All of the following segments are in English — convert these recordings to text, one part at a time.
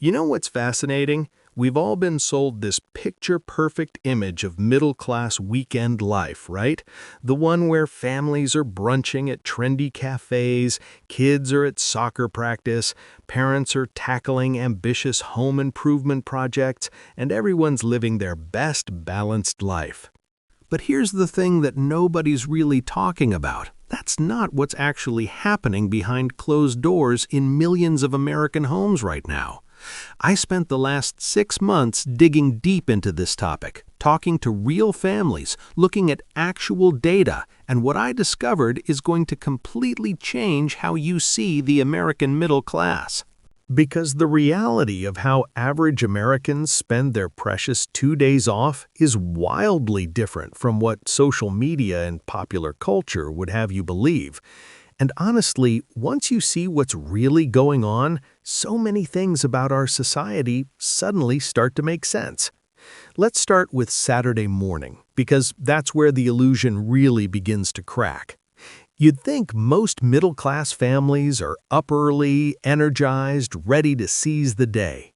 You know what's fascinating? We've all been sold this picture-perfect image of middle-class weekend life, right? The one where families are brunching at trendy cafes, kids are at soccer practice, parents are tackling ambitious home improvement projects, and everyone's living their best balanced life. But here's the thing that nobody's really talking about. That's not what's actually happening behind closed doors in millions of American homes right now. I spent the last 6 months digging deep into this topic, talking to real families, looking at actual data, and what I discovered is going to completely change how you see the American middle class. Because the reality of how average Americans spend their precious 2 days off is wildly different from what social media and popular culture would have you believe. And honestly, once you see what's really going on, so many things about our society suddenly start to make sense. Let's start with Saturday morning, because that's where the illusion really begins to crack. You'd think most middle-class families are up early, energized, ready to seize the day.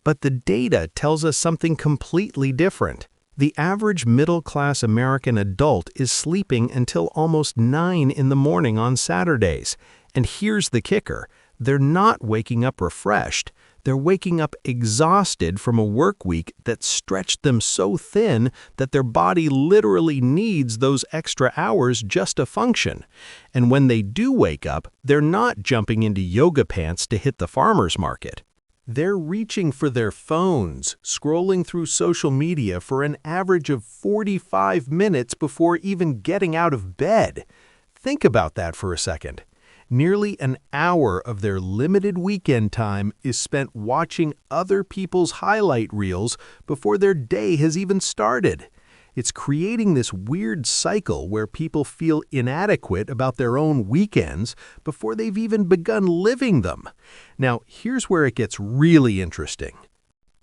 But the data tells us something completely different. The average middle-class American adult is sleeping until almost 9 in the morning on Saturdays. And here's the kicker. They're not waking up refreshed. They're waking up exhausted from a work week that stretched them so thin that their body literally needs those extra hours just to function. And when they do wake up, they're not jumping into yoga pants to hit the farmer's market. They're reaching for their phones, scrolling through social media for an average of 45 minutes before even getting out of bed. Think about that for a second. Nearly an hour of their limited weekend time is spent watching other people's highlight reels before their day has even started. It's creating this weird cycle where people feel inadequate about their own weekends before they've even begun living them. Now, here's where it gets really interesting.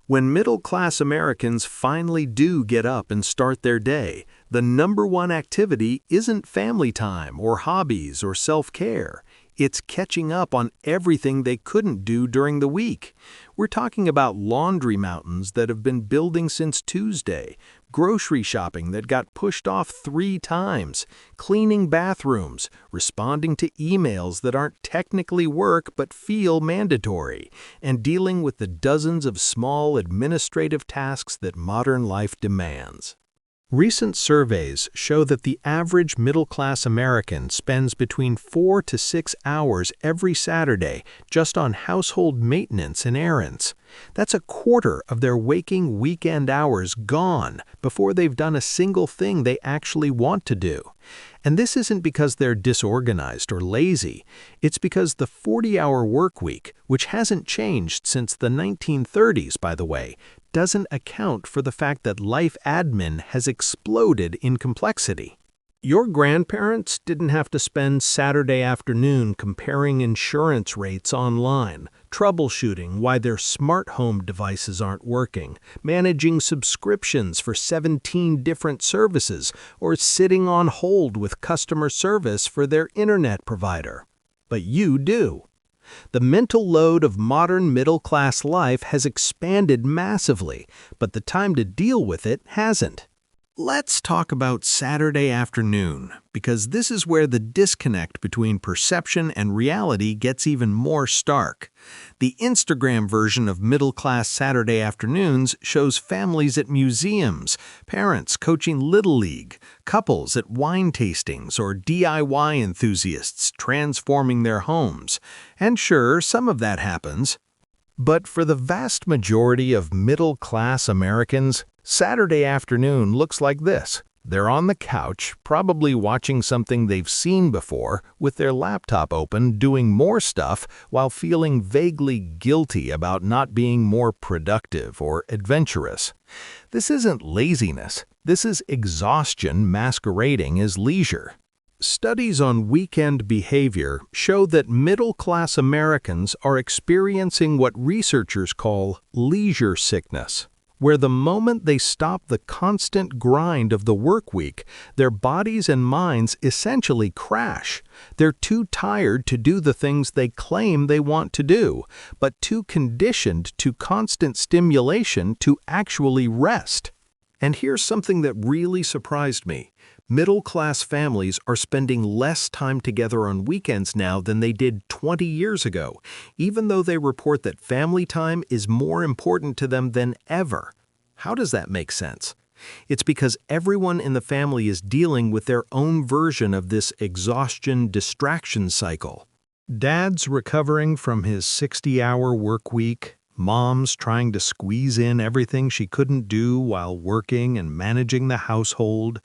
When middle-class Americans finally do get up and start their day, the number one activity isn't family time or hobbies or self-care. It's catching up on everything they couldn't do during the week. We're talking about laundry mountains that have been building since Tuesday, grocery shopping that got pushed off 3 times, cleaning bathrooms, responding to emails that aren't technically work but feel mandatory, and dealing with the dozens of small administrative tasks that modern life demands. Recent surveys show that the average middle-class American spends between 4 to 6 hours every Saturday just on household maintenance and errands. That's a quarter of their waking weekend hours gone before they've done a single thing they actually want to do. And this isn't because they're disorganized or lazy. It's because the 40-hour work week, which hasn't changed since the 1930s, by the way, doesn't account for the fact that life admin has exploded in complexity. Your grandparents didn't have to spend Saturday afternoon comparing insurance rates online, troubleshooting why their smart home devices aren't working, managing subscriptions for 17 different services, or sitting on hold with customer service for their internet provider. But you do. The mental load of modern middle-class life has expanded massively, but the time to deal with it hasn't. Let's talk about Saturday afternoon, because this is where the disconnect between perception and reality gets even more stark. The Instagram version of middle-class Saturday afternoons shows families at museums, parents coaching Little League, couples at wine tastings, or DIY enthusiasts transforming their homes. And sure, some of that happens. But for the vast majority of middle-class Americans, Saturday afternoon looks like this. They're on the couch, probably watching something they've seen before, with their laptop open, doing more stuff while feeling vaguely guilty about not being more productive or adventurous. This isn't laziness. This is exhaustion masquerading as leisure. Studies on weekend behavior show that middle-class Americans are experiencing what researchers call leisure sickness. where the moment they stop the constant grind of the work week, their bodies and minds essentially crash. They're too tired to do the things they claim they want to do, but too conditioned to constant stimulation to actually rest. And here's something that really surprised me. Middle-class families are spending less time together on weekends now than they did 20 years ago, even though they report that family time is more important to them than ever. How does that make sense? It's because everyone in the family is dealing with their own version of this exhaustion-distraction cycle. Dad's recovering from his 60-hour work week. Mom's trying to squeeze in everything she couldn't do while working and managing the household.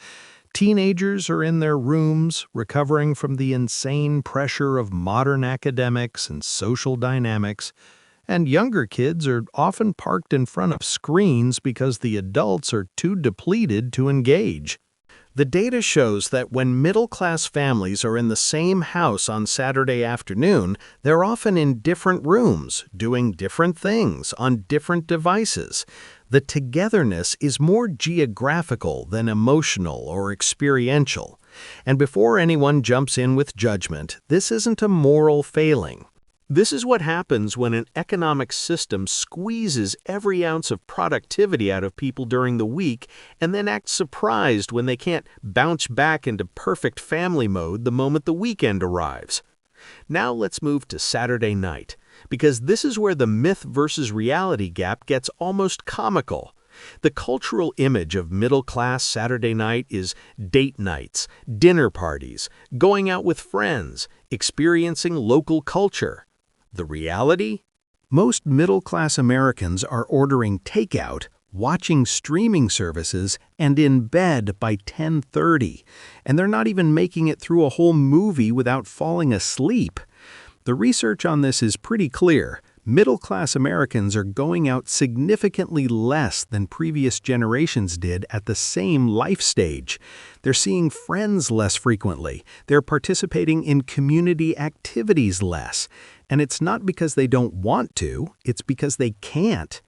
Teenagers are in their rooms, recovering from the insane pressure of modern academics and social dynamics. And younger kids are often parked in front of screens because the adults are too depleted to engage. The data shows that when middle-class families are in the same house on Saturday afternoon, they're often in different rooms, doing different things on different devices. The togetherness is more geographical than emotional or experiential. And before anyone jumps in with judgment, this isn't a moral failing. This is what happens when an economic system squeezes every ounce of productivity out of people during the week and then acts surprised when they can't bounce back into perfect family mode the moment the weekend arrives. Now let's move to Saturday night, because this is where the myth versus reality gap gets almost comical. The cultural image of middle-class Saturday night is date nights, dinner parties, going out with friends, experiencing local culture. The reality? Most middle-class Americans are ordering takeout, watching streaming services, and in bed by 10:30, and they're not even making it through a whole movie without falling asleep. The research on this is pretty clear. Middle-class Americans are going out significantly less than previous generations did at the same life stage. They're seeing friends less frequently. They're participating in community activities less. And it's not because they don't want to, it's because they can't.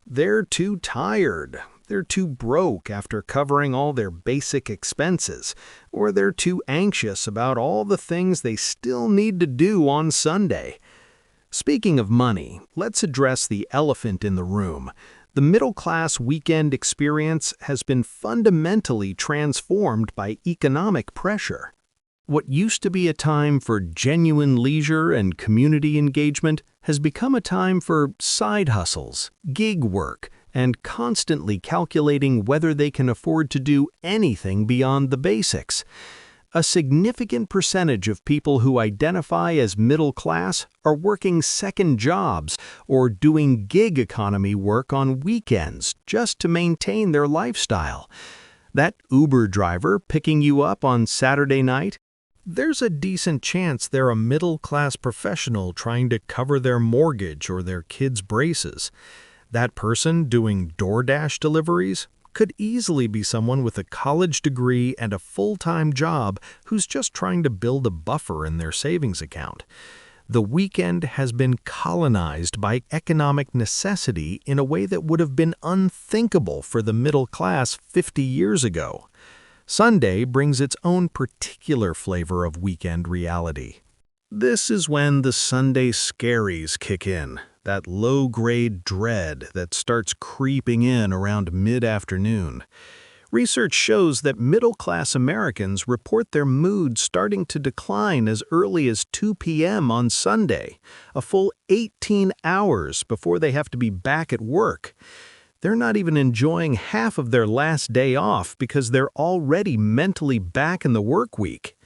They're too tired. They're too broke after covering all their basic expenses, or they're too anxious about all the things they still need to do on Sunday. Speaking of money, let's address the elephant in the room. The middle-class weekend experience has been fundamentally transformed by economic pressure. What used to be a time for genuine leisure and community engagement has become a time for side hustles, gig work, and constantly calculating whether they can afford to do anything beyond the basics. A significant percentage of people who identify as middle class are working second jobs or doing gig economy work on weekends just to maintain their lifestyle. That Uber driver picking you up on Saturday night, there's a decent chance they're a middle-class professional trying to cover their mortgage or their kids' braces. That person doing DoorDash deliveries could easily be someone with a college degree and a full-time job who's just trying to build a buffer in their savings account. The weekend has been colonized by economic necessity in a way that would have been unthinkable for the middle class 50 years ago. Sunday brings its own particular flavor of weekend reality. This is when the Sunday scaries kick in, that low-grade dread that starts creeping in around mid-afternoon. Research shows that middle-class Americans report their mood starting to decline as early as 2 p.m. on Sunday, a full 18 hours before they have to be back at work. They're not even enjoying half of their last day off because they're already mentally back in the work week.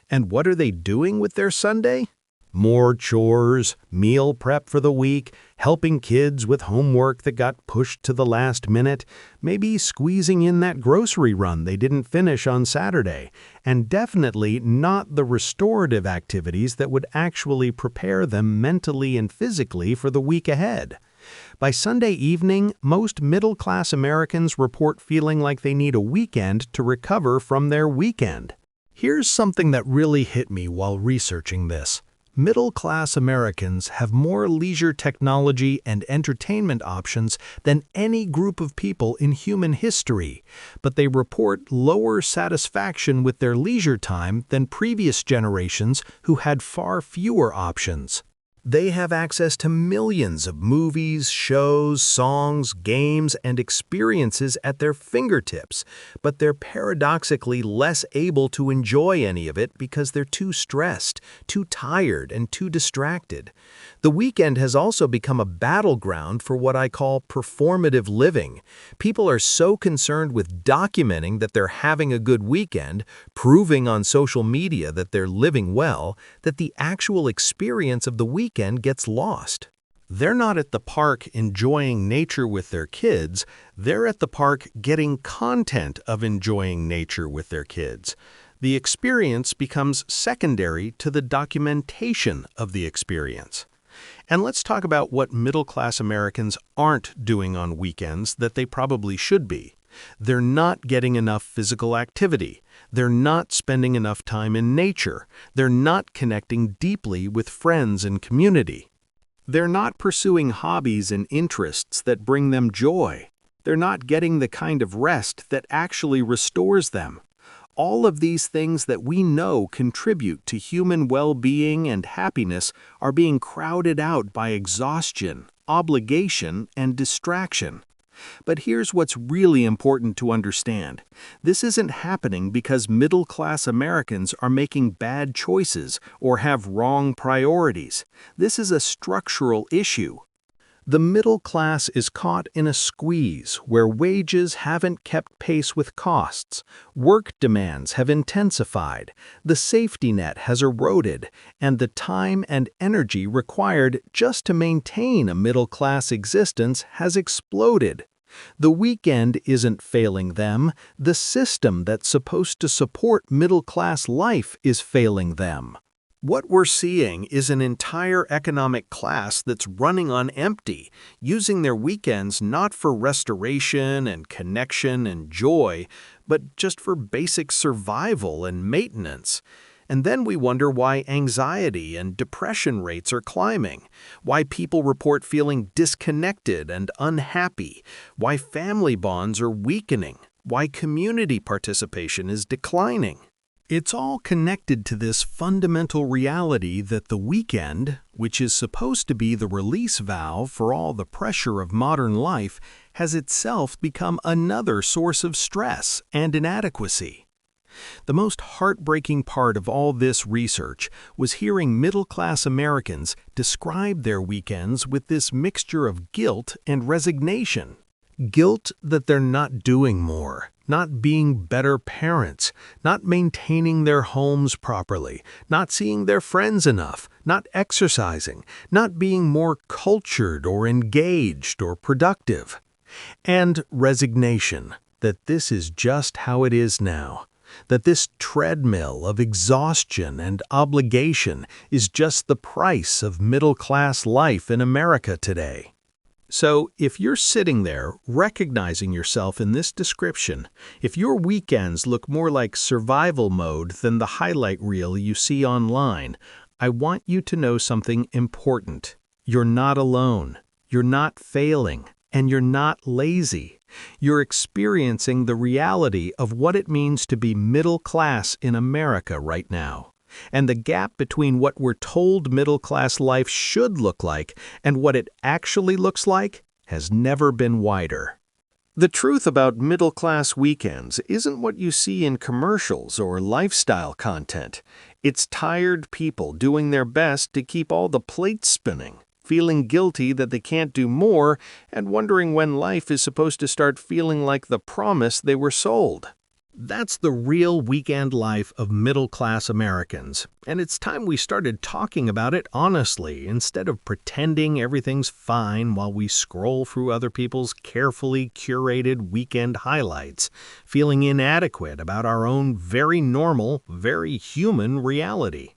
And what are they doing with their Sunday? More chores, meal prep for the week, helping kids with homework that got pushed to the last minute, maybe squeezing in that grocery run they didn't finish on Saturday, and definitely not the restorative activities that would actually prepare them mentally and physically for the week ahead. By Sunday evening, most middle-class Americans report feeling like they need a weekend to recover from their weekend. Here's something that really hit me while researching this. Middle-class Americans have more leisure technology and entertainment options than any group of people in human history, but they report lower satisfaction with their leisure time than previous generations who had far fewer options. They have access to millions of movies, shows, songs, games, and experiences at their fingertips, but they're paradoxically less able to enjoy any of it because they're too stressed, too tired, and too distracted. The weekend has also become a battleground for what I call performative living. People are so concerned with documenting that they're having a good weekend, proving on social media that they're living well, that the actual experience of the weekend gets lost. They're not at the park enjoying nature with their kids, they're at the park getting content of enjoying nature with their kids. The experience becomes secondary to the documentation of the experience. And let's talk about what middle-class Americans aren't doing on weekends that they probably should be. They're not getting enough physical activity. They're not spending enough time in nature. They're not connecting deeply with friends and community. They're not pursuing hobbies and interests that bring them joy. They're not getting the kind of rest that actually restores them. All of these things that we know contribute to human well-being and happiness are being crowded out by exhaustion, obligation, and distraction. But here's what's really important to understand. This isn't happening because middle-class Americans are making bad choices or have wrong priorities. This is a structural issue. The middle class is caught in a squeeze where wages haven't kept pace with costs, work demands have intensified, the safety net has eroded, and the time and energy required just to maintain a middle-class existence has exploded. The weekend isn't failing them, the system that's supposed to support middle-class life is failing them. What we're seeing is an entire economic class that's running on empty, using their weekends not for restoration and connection and joy, but just for basic survival and maintenance. And then we wonder why anxiety and depression rates are climbing, why people report feeling disconnected and unhappy, why family bonds are weakening, why community participation is declining. It's all connected to this fundamental reality that the weekend, which is supposed to be the release valve for all the pressure of modern life, has itself become another source of stress and inadequacy. The most heartbreaking part of all this research was hearing middle-class Americans describe their weekends with this mixture of guilt and resignation. Guilt that they're not doing more, not being better parents, not maintaining their homes properly, not seeing their friends enough, not exercising, not being more cultured or engaged or productive. And resignation that this is just how it is now, that this treadmill of exhaustion and obligation is just the price of middle-class life in America today. So, if you're sitting there recognizing yourself in this description, if your weekends look more like survival mode than the highlight reel you see online, I want you to know something important. You're not alone, you're not failing, and you're not lazy. You're experiencing the reality of what it means to be middle class in America right now. And the gap between what we're told middle-class life should look like and what it actually looks like has never been wider. The truth about middle-class weekends isn't what you see in commercials or lifestyle content. It's tired people doing their best to keep all the plates spinning, feeling guilty that they can't do more, and wondering when life is supposed to start feeling like the promise they were sold. That's the real weekend life of middle-class Americans, and it's time we started talking about it honestly instead of pretending everything's fine while we scroll through other people's carefully curated weekend highlights, feeling inadequate about our own very normal, very human reality.